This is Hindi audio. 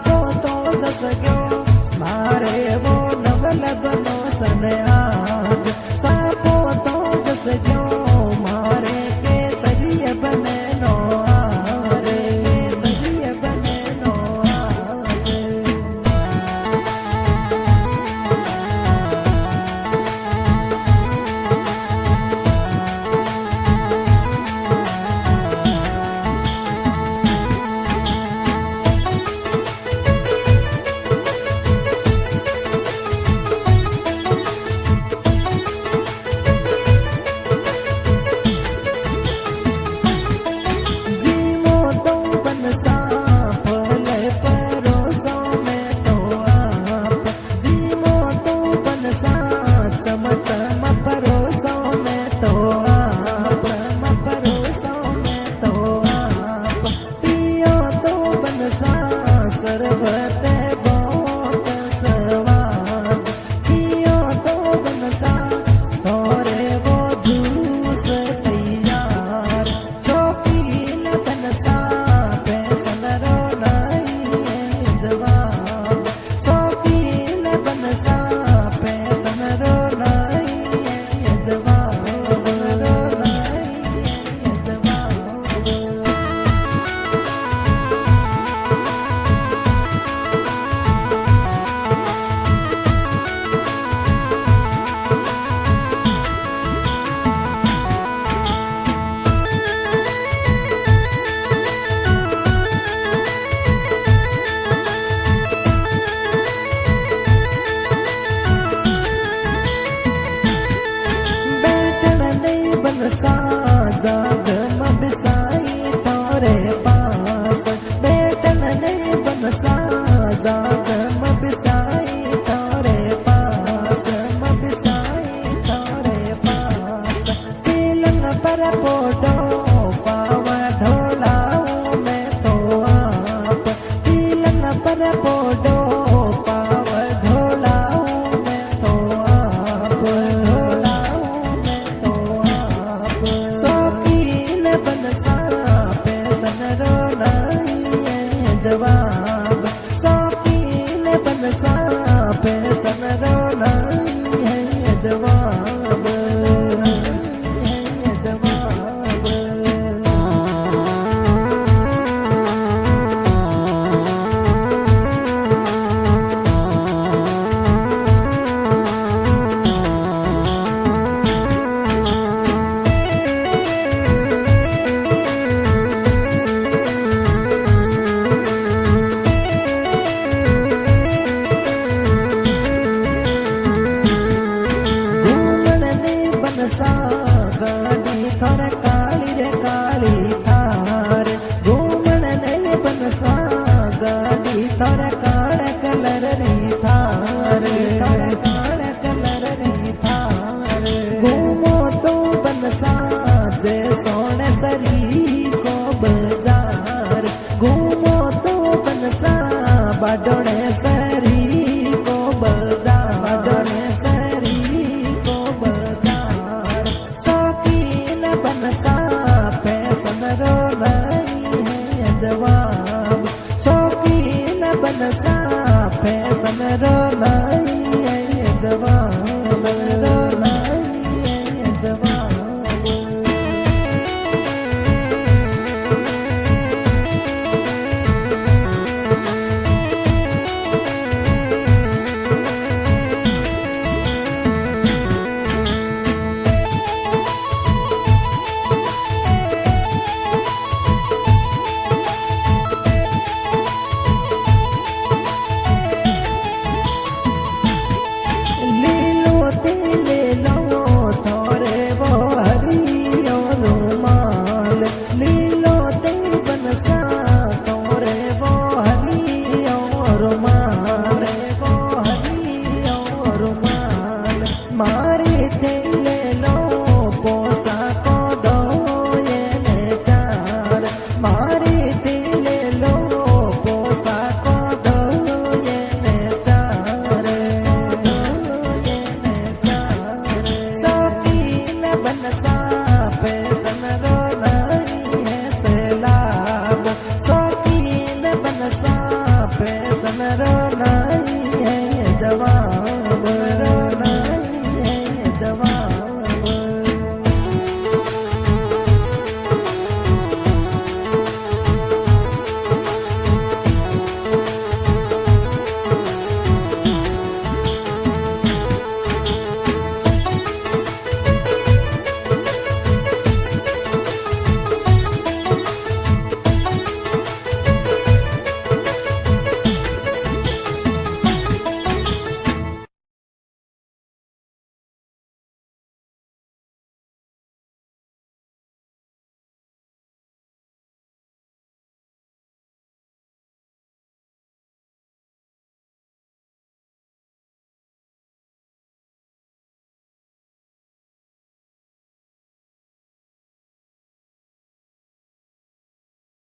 सापो तो जस गयो मारे वो नवल बनो सन आज सापो तो जस गयो मारे केसरिय बने नो आरे केसरिय बने नो आरे जवाब सौकीन बनसा फैसन रो नहीं है जवाब है जवाब गाड़ी थर काली रे काली थार घूमन नहीं बनसा गाड़ी थर काल कलर री थार थर काल कलर री थार घूमो तो बनसा जे सोने सरी को बाजार घूमो तो बनसा बाडोड़े सरी को बाजार बाडोड़े सरी को बाजार शौकीन बनसा फैसन रो नहीं है जवाब शौकीन बनसा फैसन रो नहीं है जवाब रो नहीं है जवाब ભરવા